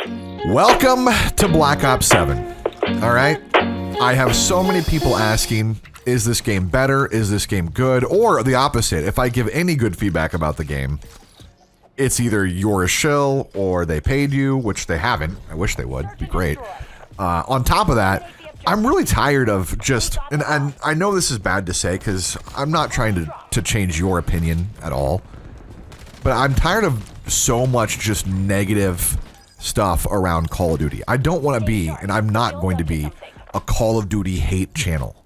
Welcome to Black Ops 7. All right? I have so many people asking, is this game better? Is this game good? Or the opposite, if I give any good feedback about the game, it's either you're a shill or they paid you, which they haven't. I wish they would. It'd be great. On top of that, I'm really tired of just, and I know this is bad to say because I'm not trying to change your opinion at all, but I'm tired of so much just negative stuff around Call of Duty. I don't want to be, and I'm not going to be, a Call of Duty hate channel.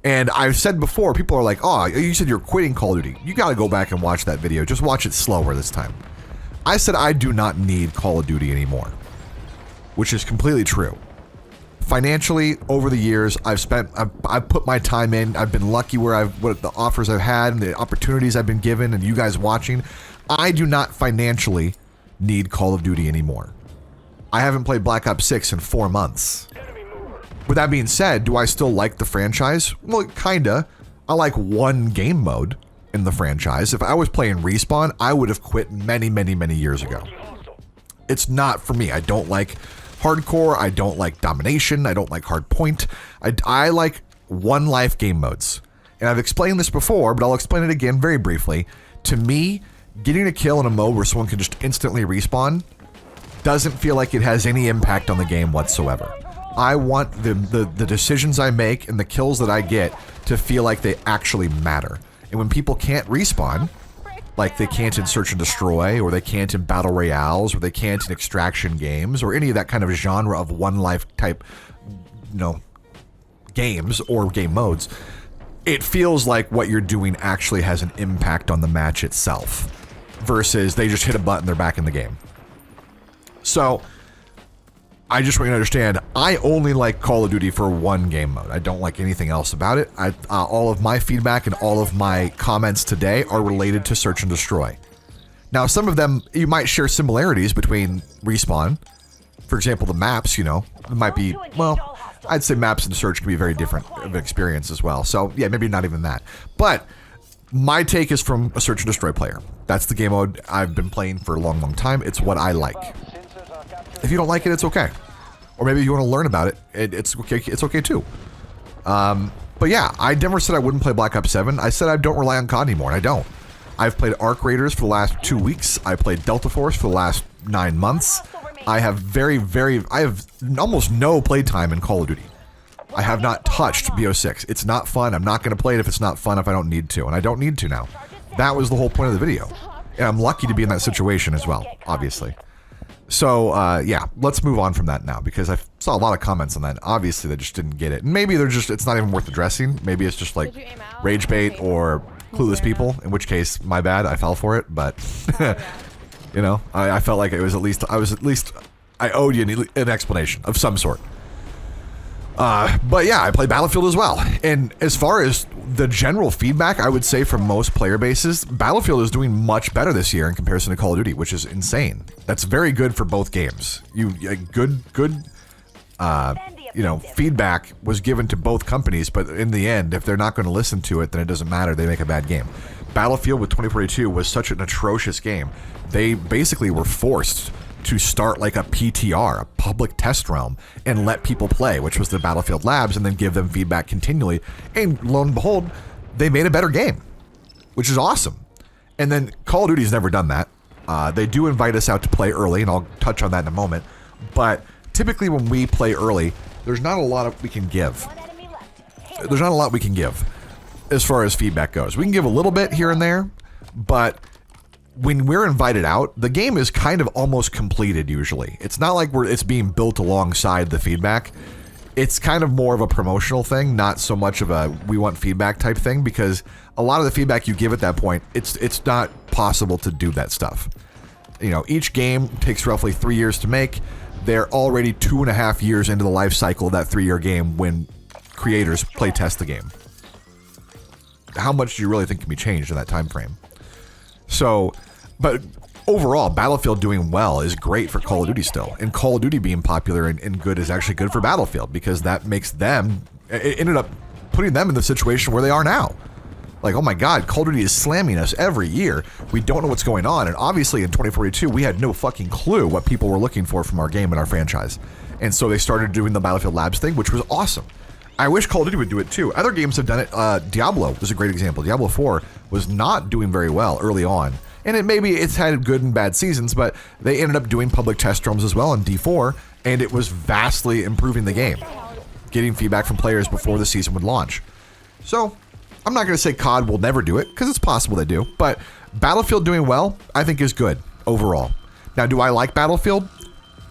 And I've said before, people are like, oh, you said you're quitting Call of Duty. You got to go back and watch that video. Just watch it slower this time. I said I do not need Call of Duty anymore, which is completely true. Financially, over the years, I've put my time in. I've been lucky what the offers I've had and the opportunities I've been given and you guys watching. I do not financially need Call of Duty anymore. I haven't played Black Ops 6 in 4 months. With that being said, do I still like the franchise? Well, kinda. I like one game mode in the franchise. If I was playing Respawn, I would have quit many, many, many years ago. It's not for me. I don't like hardcore. I don't like domination. I don't like hardpoint. I like one life game modes. And I've explained this before, but I'll explain it again very briefly. To me, getting a kill in a mode where someone can just instantly respawn doesn't feel like it has any impact on the game whatsoever. I want the decisions I make and the kills that I get to feel like they actually matter. And when people can't respawn, like they can't in Search and Destroy, or they can't in Battle Royales, or they can't in extraction games, or any of that kind of genre of one life type, games or game modes, it feels like what you're doing actually has an impact on the match itself, versus they just hit a button, they're back in the game. So I just want you to understand, I only like Call of Duty for one game mode. I don't like anything else about it. All of my feedback and all of my comments today are related to Search and Destroy. Now, some of them, you might share similarities between Respawn. For example, the maps, it might be, well, I'd say maps and Search can be very different of an experience as well. So, yeah, maybe not even that. But my take is from a Search and Destroy player. That's the game mode I've been playing for a long, long time. It's what I like. If you don't like it, it's okay. Or maybe you want to learn about it, it's okay. It's okay too. But yeah, I never said I wouldn't play Black Ops 7. I said I don't rely on COD anymore, and I don't. I've played Arc Raiders for the last 2 weeks. I played Delta Force for the last 9 months. I have I have almost no playtime in Call of Duty. I have not touched BO6. It's not fun. I'm not going to play it if it's not fun if I don't need to, and I don't need to now. That was the whole point of the video. And I'm lucky to be in that situation as well, obviously. So, yeah, let's move on from that now, because I saw a lot of comments on that. Obviously, they just didn't get it. And maybe it's not even worth addressing. Maybe it's just like rage bait or clueless people, in which case, my bad, I fell for it. But, I felt like it was I owed you an explanation of some sort. But yeah, I play Battlefield as well. And as far as the general feedback, I would say from most player bases, Battlefield is doing much better this year in comparison to Call of Duty, which is insane. That's very good for both games. Feedback was given to both companies, but in the end, if they're not going to listen to it, then it doesn't matter. They make a bad game. Battlefield with 2042 was such an atrocious game. They basically were forced to start like a PTR, a public test realm, and let people play, which was the Battlefield Labs, and then give them feedback continually. And lo and behold, they made a better game, which is awesome. And then Call of Duty's never done that. They do invite us out to play early, and I'll touch on that in a moment. But typically when we play early, there's not a lot we can give. There's not a lot we can give as far as feedback goes. We can give a little bit here and there, but when we're invited out, the game is kind of almost completed usually. It's not like it's being built alongside the feedback. It's kind of more of a promotional thing, not so much of a we want feedback type thing, because a lot of the feedback you give at that point, it's not possible to do that stuff. Each game takes roughly 3 years to make. They're already 2.5 years into the life cycle of that 3-year game when creators play test the game. How much do you really think can be changed in that time frame? So, but overall, Battlefield doing well is great for Call of Duty still. And Call of Duty being popular and good is actually good for Battlefield, because that makes them, it ended up putting them in the situation where they are now. Like, oh my God, Call of Duty is slamming us every year. We don't know what's going on. And obviously in 2042, we had no fucking clue what people were looking for from our game and our franchise. And so they started doing the Battlefield Labs thing, which was awesome. I wish Call of Duty would do it too. Other games have done it. Diablo was a great example. Diablo 4 was not doing very well early on. And it's had good and bad seasons, but they ended up doing public test rooms as well in D4, and it was vastly improving the game, getting feedback from players before the season would launch. So I'm not going to say COD will never do it, because it's possible they do, but Battlefield doing well, I think is good overall. Now, do I like Battlefield?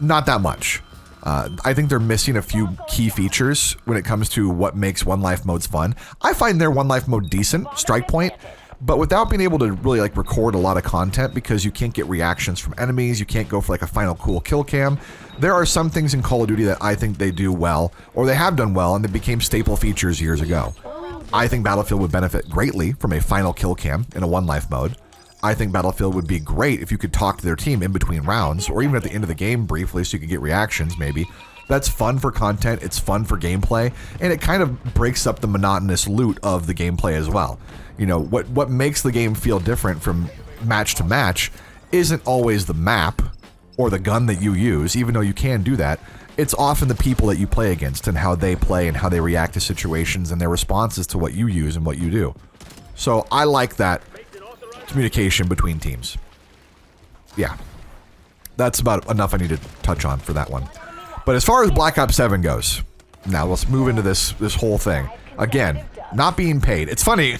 Not that much. I think they're missing a few key features when it comes to what makes One Life modes fun. I find their One Life mode decent, Strike Point, but without being able to really like record a lot of content because you can't get reactions from enemies, you can't go for like a final cool kill cam. There are some things in Call of Duty that I think they do well, or they have done well, and they became staple features years ago. I think Battlefield would benefit greatly from a final kill cam in a One Life mode. I think Battlefield would be great if you could talk to their team in between rounds, or even at the end of the game briefly so you could get reactions maybe. That's fun for content, it's fun for gameplay, and it kind of breaks up the monotonous loot of the gameplay as well. You know, what makes the game feel different from match to match isn't always the map or the gun that you use, even though you can do that. It's often the people that you play against and how they play and how they react to situations and their responses to what you use and what you do. So I like that communication between teams. Yeah, that's about enough I need to touch on for that one. But as far as Black Ops 7 goes, now let's move into this whole thing. Again, not being paid. It's funny.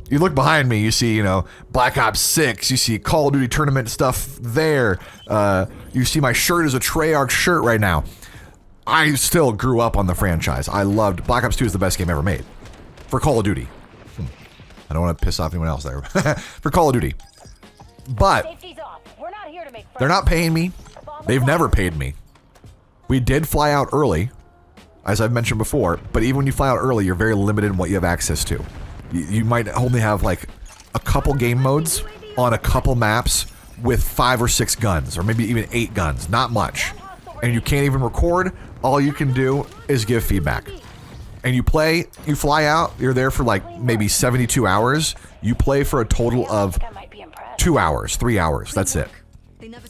You look behind me, you see, Black Ops 6, you see Call of Duty tournament stuff there. You see my shirt is a Treyarch shirt right now. I still grew up on the franchise. I loved Black Ops 2 is the best game ever made for Call of Duty. I don't want to piss off anyone else there. For Call of Duty. But they're not paying me. They've never paid me. We did fly out early, as I've mentioned before, but even when you fly out early, you're very limited in what you have access to. You might only have like a couple game modes on a couple maps with 5 or 6 guns, or maybe even 8 guns, not much. And you can't even record. All you can do is give feedback. And you fly out, you're there for like maybe 72 hours. You play for a total of 2 hours, 3 hours, that's it.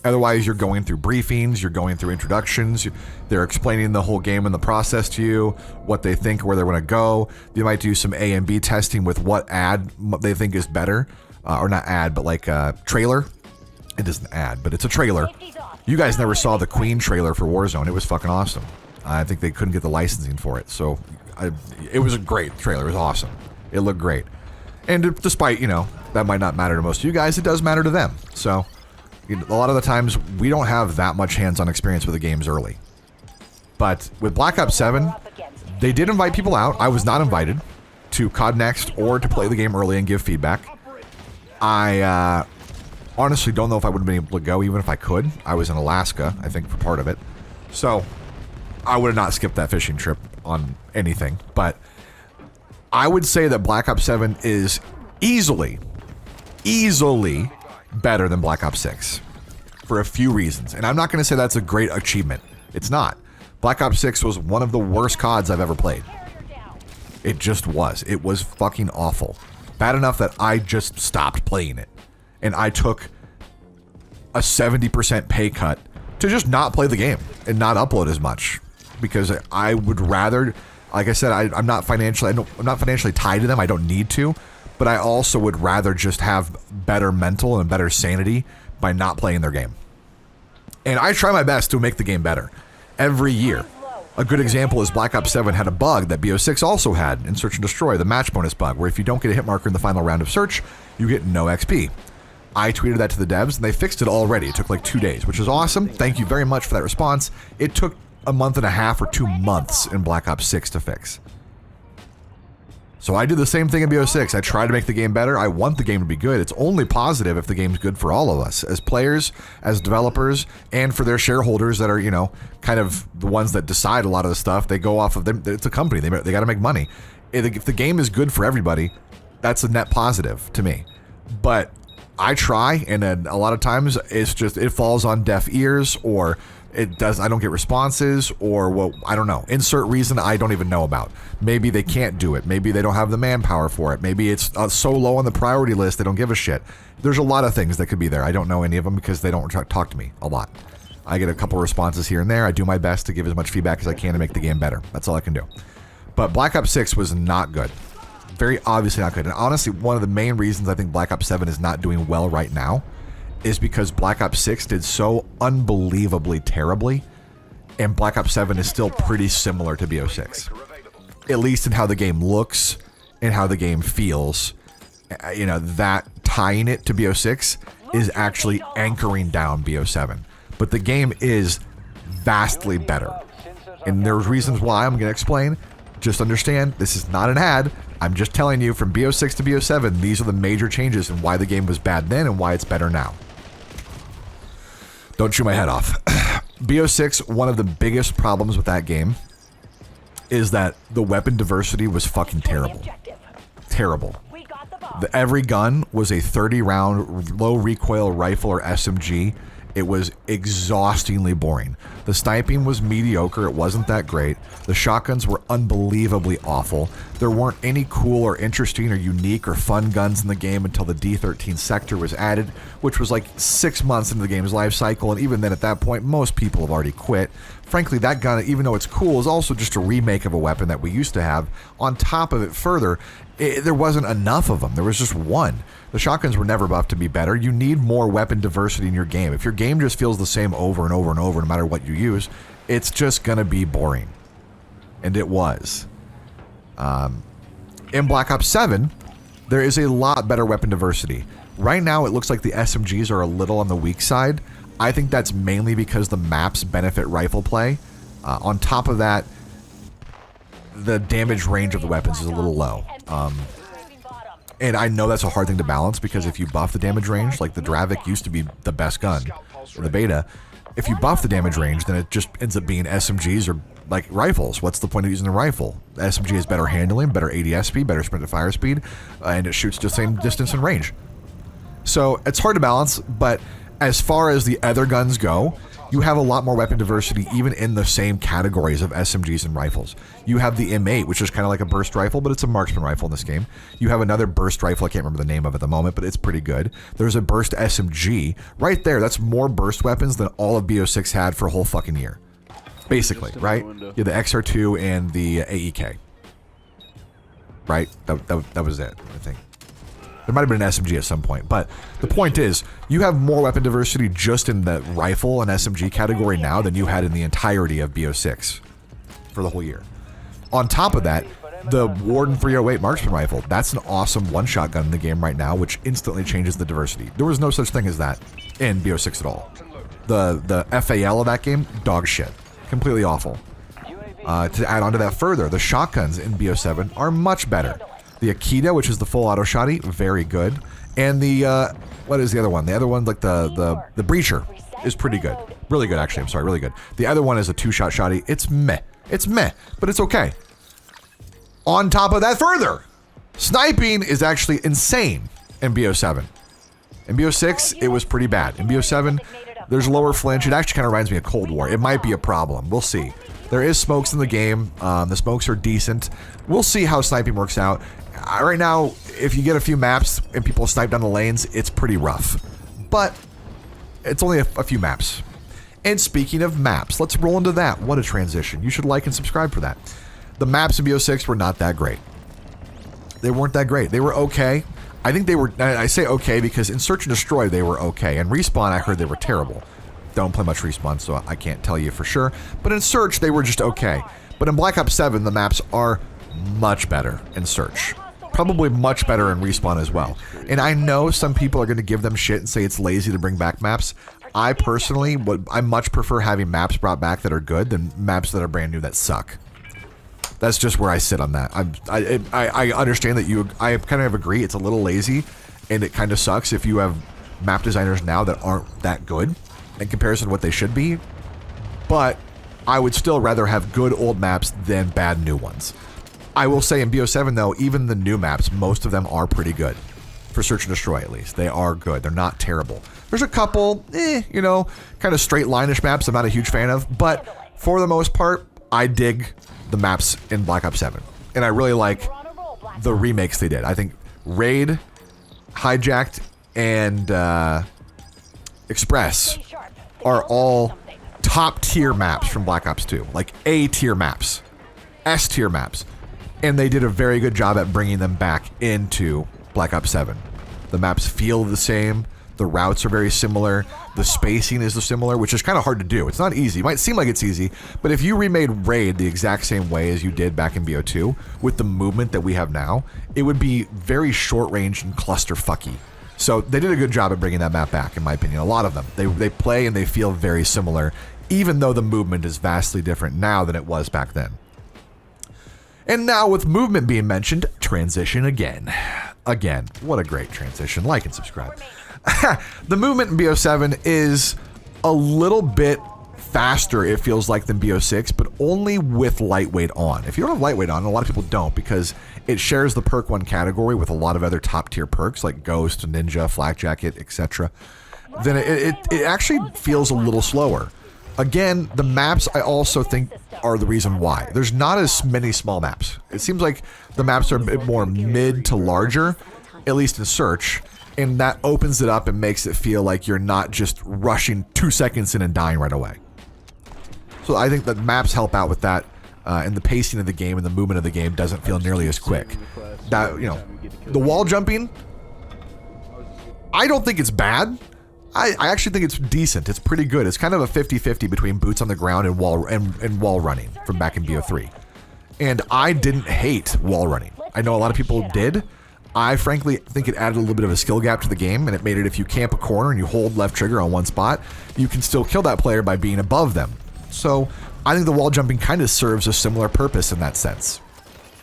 Otherwise, you're going through briefings, you're going through introductions, they're explaining the whole game and the process to you, what they think, where they want to go. You might do some A and B testing with what ad they think is better, or not ad, but like a trailer. It isn't ad, but it's a trailer. You guys never saw the Queen trailer for Warzone. It was fucking awesome. I think they couldn't get the licensing for it, so it was a great trailer. It was awesome. It looked great. And despite, that might not matter to most of you guys, it does matter to them. So a lot of the times, we don't have that much hands-on experience with the games early. But with Black Ops 7, they did invite people out. I was not invited to COD Next or to play the game early and give feedback. I honestly don't know if I would have been able to go even if I could. I was in Alaska, I think, for part of it. So I would have not skipped that fishing trip on anything. But I would say that Black Ops 7 is easily better than Black Ops 6 for a few reasons. And I'm not going to say that's a great achievement. It's not. Black Ops 6 was one of the worst CODs I've ever played. It just was. It was fucking awful. Bad enough that I just stopped playing it. And I took a 70% pay cut to just not play the game and not upload as much. Because I would rather, like I said, I'm not financially tied to them. I don't need to. But I also would rather just have better mental and better sanity by not playing their game. And I try my best to make the game better every year. A good example is Black Ops 7 had a bug that BO6 also had in Search and Destroy, the match bonus bug, where if you don't get a hit marker in the final round of search, you get no XP. I tweeted that to the devs, and they fixed it already. It took like 2 days, which is awesome. Thank you very much for that response. It took a month and a half or 2 months in Black Ops 6 to fix. So I did the same thing in BO6. I tried to make the game better. I want the game to be good. It's only positive if the game's good for all of us, as players, as developers, and for their shareholders that are, kind of the ones that decide a lot of the stuff. They go off of them. It's a company. They got to make money. If the game is good for everybody, that's a net positive to me. But I try, and then a lot of times it's just, it falls on deaf ears, or I don't get responses, or well, I don't know. Insert reason I don't even know about. Maybe they can't do it. Maybe they don't have the manpower for it. Maybe it's so low on the priority list they don't give a shit. There's a lot of things that could be there. I don't know any of them because they don't talk to me a lot. I get a couple responses here and there. I do my best to give as much feedback as I can to make the game better. That's all I can do. But Black Ops 6 was not good. Very obviously not good. And honestly, one of the main reasons I think Black Ops 7 is not doing well right now is because Black Ops 6 did so unbelievably terribly, and Black Ops 7 is still pretty similar to BO6. At least in how the game looks and how the game feels. You know, that tying it to BO6 is actually anchoring down BO7. But the game is vastly better. And there's reasons why I'm going to explain. Just understand, this is not an ad. I'm just telling you, from BO6 to BO7, these are the major changes and why the game was bad then and why it's better now. Don't chew my head off. BO6, one of the biggest problems with that game is that the weapon diversity was fucking terrible. Terrible. Every gun was a 30-round low recoil rifle or SMG. It was exhaustingly boring. The sniping was mediocre. It wasn't that great. The shotguns were unbelievably awful. There weren't any cool or interesting or unique or fun guns in the game until the D13 sector was added, which was like 6 months into the game's life cycle, and even then at that point, most people have already quit. Frankly, that gun, even though it's cool, is also just a remake of a weapon that we used to have. On top of it further, there wasn't enough of them. There was just one. The shotguns were never buffed to be better. You need more weapon diversity in your game. If your game just feels the same over and over and over, no matter what you use, it's just going to be boring. And it was. In Black Ops 7, there is a lot better weapon diversity. Right now, it looks like the SMGs are a little on the weak side. I think that's mainly because the maps benefit rifle play. On top of that, the damage range of the weapons is a little low. And I know that's a hard thing to balance, because if you buff the damage range, like the Dravik used to be the best gun in the beta, if you buff the damage range, then it just ends up being SMGs or like rifles. What's the point of using a rifle? The SMG has better handling, better ADS speed, better sprint to fire speed, and it shoots the same distance and range. So it's hard to balance, but as far as the other guns go, you have a lot more weapon diversity even in the same categories of SMGs and rifles. You have the M8, which is kind of like a burst rifle, but it's a marksman rifle in this game. You have another burst rifle, I can't remember the name of it at the moment, but it's pretty good. There's a burst SMG. Right there, that's more burst weapons than all of BO6 had for a whole fucking year. Basically, right? You have the XR2 and the AEK. Right? That was it, I think. There might have been an SMG at some point, but the point is, you have more weapon diversity just in the rifle and SMG category now than you had in the entirety of BO6 for the whole year. On top of that, the Warden 308 marksman rifle, that's an awesome one-shot gun in the game right now, which instantly changes the diversity. There was no such thing as that in BO6 at all. The FAL of that game, dog shit. Completely awful. To add on to that further, the shotguns in BO7 are much better. The Akita, which is the full auto shotty, very good. And the, what is the other one? The other one, like the Breacher, is pretty good. Really good, actually. I'm sorry, really good. The other one is a two-shot shotty. It's meh. It's meh, but it's okay. On top of that further, sniping is actually insane in BO7. In BO6, it was pretty bad. In BO7, there's lower flinch. It actually kind of reminds me of Cold War. It might be a problem. We'll see. There is smokes in the game. The smokes are decent. We'll see how sniping works out. Right now, if you get a few maps and people snipe down the lanes, it's pretty rough. But it's only a few maps. And speaking of maps, let's roll into that. What a transition. You should like and subscribe for that. The maps in BO6 were not that great. They weren't that great. They were okay. I think they were, I say okay because in Search and Destroy, they were okay. And Respawn, I heard they were terrible. Don't play much Respawn, so I can't tell you for sure. But in Search, they were just okay. But in Black Ops 7, the maps are much better in Search. Probably much better in Respawn as well. And I know some people are going to give them shit and say it's lazy to bring back maps. I personally, I much prefer having maps brought back that are good than maps that are brand new that suck. That's just where I sit on that. I understand that I kind of agree it's a little lazy, and it kind of sucks if you have map designers now that aren't that good in comparison to what they should be. But I would still rather have good old maps than bad new ones. I will say in BO7 though, even the new maps, most of them are pretty good. for Search and Destroy, at least. They are good. They're not terrible. There's a couple, you know, kind of straight line-ish maps I'm not a huge fan of, but for the most part, I dig the maps in Black Ops 7. And I really like the remakes they did. I think Raid, Hijacked, and Express are all top-tier maps from Black Ops 2. Like A-tier maps, S-tier maps. And they did a very good job at bringing them back into Black Ops 7. The maps feel the same. The routes are very similar. The spacing is similar, which is kind of hard to do. It's not easy. It might seem like it's easy, but if you remade Raid the exact same way as you did back in BO2 with the movement that we have now, it would be very short range and clusterfucky. So they did a good job at bringing that map back, in my opinion. A lot of them. They play and they feel very similar, even though the movement is vastly different now than it was back then. And now with movement being mentioned, transition again. Again, what a great transition. Like and subscribe. The movement in BO7 is a little bit faster, it feels like, than BO6, but only with lightweight on. If you don't have lightweight on, and a lot of people don't, because it shares the perk 1 category with a lot of other top tier perks like Ghost, Ninja, Flak Jacket, etc., then it actually feels a little slower. Again, the maps I also think are the reason why. There's not as many small maps. It seems like the maps are a bit more mid to larger, at least in Search, and that opens it up and makes it feel like you're not just rushing 2 seconds in and dying right away. So I think that maps help out with that, and the pacing of the game and the movement of the game doesn't feel nearly as quick. That, you know, the wall jumping, I don't think it's bad. I actually think it's decent. It's pretty good. It's kind of a 50-50 between boots on the ground and wall running from back in BO3. And I didn't hate wall running. I know a lot of people did. I frankly think it added a little bit of a skill gap to the game, and it made it if you camp a corner and you hold left trigger on one spot, you can still kill that player by being above them. So I think the wall jumping kind of serves a similar purpose in that sense.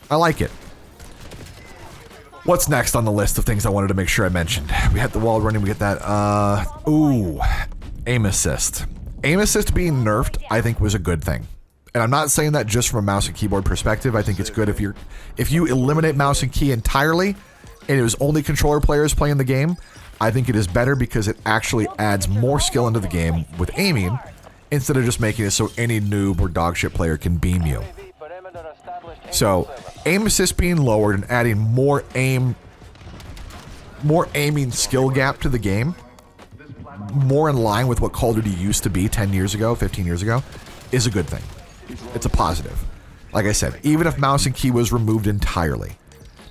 I like it. What's next on the list of things I wanted to make sure I mentioned? We had the wall running, we get that. Aim assist. Aim assist being nerfed, I think, was a good thing. And I'm not saying that just from a mouse and keyboard perspective. I think it's good if you eliminate mouse and key entirely and it was only controller players playing the game. I think it is better because it actually adds more skill into the game with aiming instead of just making it so any noob or dogshit player can beam you. So aim assist being lowered and adding more aiming skill gap to the game, more in line with what Call of Duty used to be 10 years ago, 15 years ago, is a good thing. It's a positive. Like I said, even if mouse and key was removed entirely.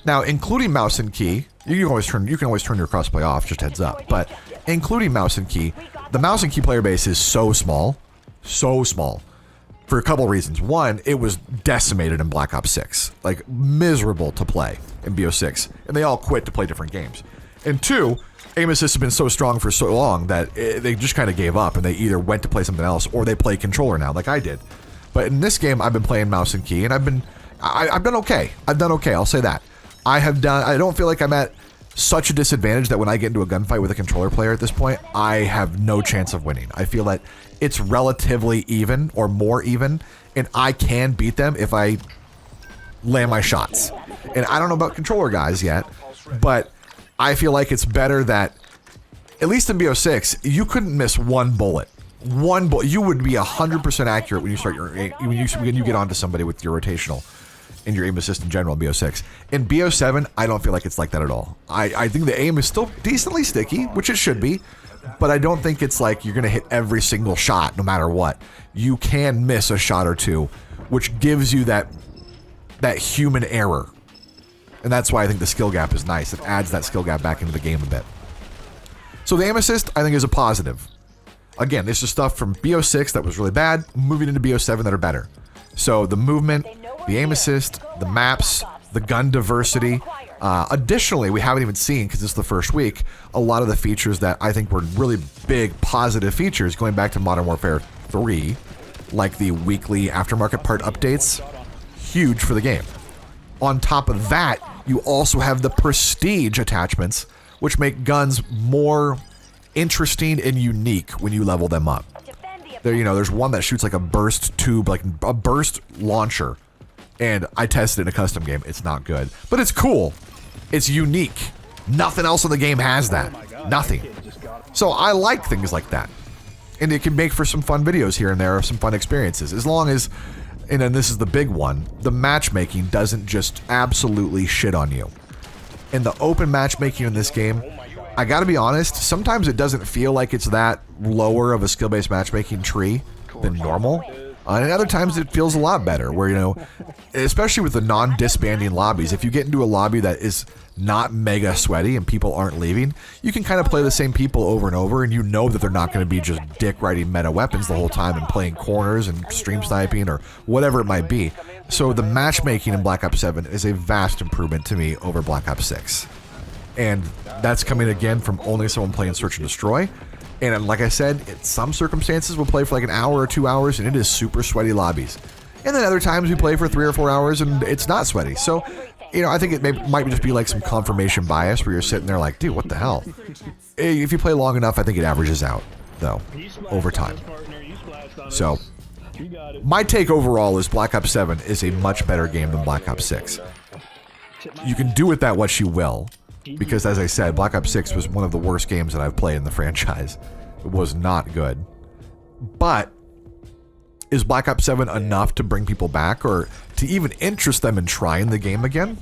Now, including mouse and key, you can always turn your crossplay off, just heads up, but including mouse and key, the mouse and key player base is so small, for a couple reasons. One, it was decimated in Black Ops 6, like miserable to play in BO6, and they all quit to play different games. And two, aim assist has been so strong for so long that they just kind of gave up, and they either went to play something else or they play controller now, like I did. But in this game, I've been playing mouse and key, and I've done okay. I'll say that. I don't feel like I'm at such a disadvantage that when I get into a gunfight with a controller player at this point, I have no chance of winning. I feel that it's relatively even or more even, and I can beat them if I land my shots. And I don't know about controller guys yet, but I feel like it's better that, at least in BO6, you couldn't miss one bullet. You would be 100% accurate when you start when you get onto somebody with your rotational and your aim assist in general in BO6. In BO7, I don't feel like it's like that at all. I think the aim is still decently sticky, which it should be, but I don't think it's like you're going to hit every single shot no matter what. You can miss a shot or two, which gives you that human error. And that's why I think the skill gap is nice. It adds that skill gap back into the game a bit. So the aim assist, I think, is a positive. Again, this is stuff from BO6 that was really bad, moving into BO7 that are better. So the movement, the aim assist, the maps, the gun diversity. Additionally, we haven't even seen, because this is the first week, a lot of the features that I think were really big positive features going back to Modern Warfare 3, like the weekly aftermarket part updates. Huge for the game. On top of that, you also have the prestige attachments, which make guns more interesting and unique when you level them up. There's one that shoots like a burst tube, like a burst launcher, and I tested it in a custom game. It's not good, but it's cool. It's unique. Nothing else in the game has that. Nothing. So I like things like that. And it can make for some fun videos here and there, or some fun experiences. As long as, and then this is the big one, the matchmaking doesn't just absolutely shit on you. In the open matchmaking in this game, I gotta be honest, sometimes it doesn't feel like it's that lower of a skill-based matchmaking tree than normal. And other times it feels a lot better, where, you know, especially with the non-disbanding lobbies, if you get into a lobby that is not mega sweaty and people aren't leaving, you can kind of play the same people over and over, and you know that they're not going to be just dick-riding meta weapons the whole time and playing corners and stream sniping or whatever it might be. So the matchmaking in Black Ops 7 is a vast improvement to me over Black Ops 6. And that's coming again from only someone playing Search and Destroy. And like I said, in some circumstances we'll play for like an hour or 2 hours and it is super sweaty lobbies. And then other times we play for 3 or 4 hours and it's not sweaty. So, you know, I think it might just be like some confirmation bias where you're sitting there like, dude, what the hell? If you play long enough, I think it averages out, though, over time. So, my take overall is Black Ops 7 is a much better game than Black Ops 6. You can do with that what you will. Because, as I said, Black Ops 6 was one of the worst games that I've played in the franchise. It was not good. But is Black Ops 7 enough to bring people back or to even interest them in trying the game again?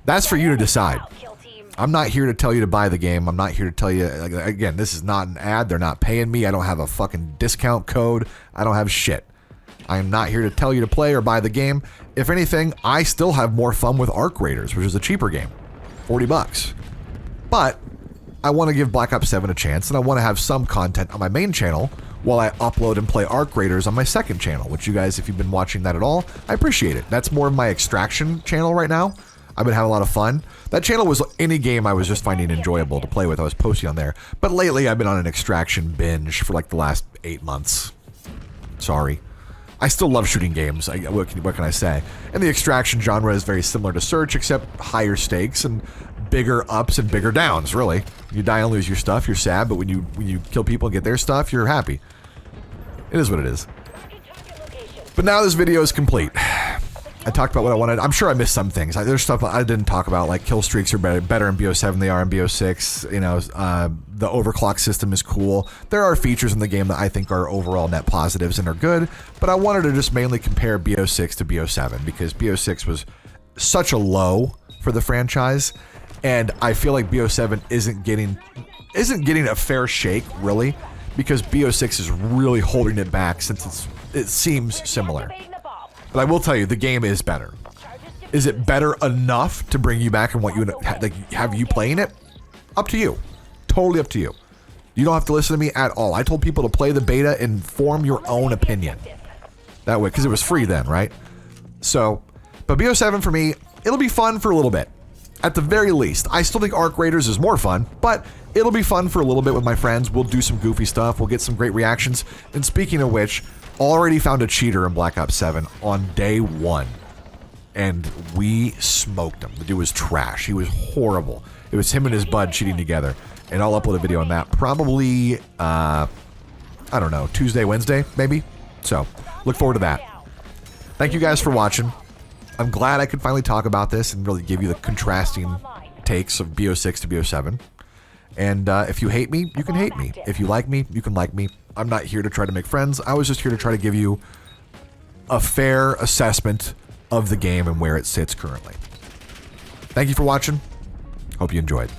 That's for you to decide. I'm not here to tell you to buy the game. I'm not here to tell you, again, this is not an ad. They're not paying me. I don't have a fucking discount code. I don't have shit. I am not here to tell you to play or buy the game. If anything, I still have more fun with Arc Raiders, which is a cheaper game. $40. But I want to give Black Ops 7 a chance, and I want to have some content on my main channel while I upload and play Arc Raiders on my second channel, which you guys, if you've been watching that at all, I appreciate it. That's more of my extraction channel right now. I've been having a lot of fun. That channel was any game I was just finding enjoyable to play with. I was posting on there. But lately, I've been on an extraction binge for like the last 8 months. Sorry. I still love shooting games. What can I say? And the extraction genre is very similar to Search, except higher stakes and bigger ups and bigger downs, really. You die and lose your stuff, you're sad, but when you kill people and get their stuff, you're happy. It is what it is. But now this video is complete. I talked about what I wanted. I'm sure I missed some things. There's stuff I didn't talk about, like kill streaks are better in BO7 than they are in BO6. You know, the overclock system is cool. There are features in the game that I think are overall net positives and are good, but I wanted to just mainly compare BO6 to BO7 because BO6 was such a low for the franchise, and I feel like BO7 isn't getting a fair shake, really, because BO6 is really holding it back since it seems similar. But I will tell you, the game is better. Is it better enough to bring you back and want you to have you playing it? Up to you. Totally up to you. You don't have to listen to me at all. I told people to play the beta and form your own opinion. That way, because it was free then, right? So, but BO7 for me, it'll be fun for a little bit. At the very least. I still think Arc Raiders is more fun, but it'll be fun for a little bit with my friends. We'll do some goofy stuff. We'll get some great reactions. And speaking of which, already found a cheater in Black Ops 7 on day 1. And we smoked him. The dude was trash. He was horrible. It was him and his bud cheating together. And I'll upload a video on that probably, I don't know, Tuesday, Wednesday, maybe? So, look forward to that. Thank you guys for watching. I'm glad I could finally talk about this and really give you the contrasting takes of BO6 to BO7. And if you hate me, you can hate me. If you like me, you can like me. I'm not here to try to make friends. I was just here to try to give you a fair assessment of the game and where it sits currently. Thank you for watching. Hope you enjoyed.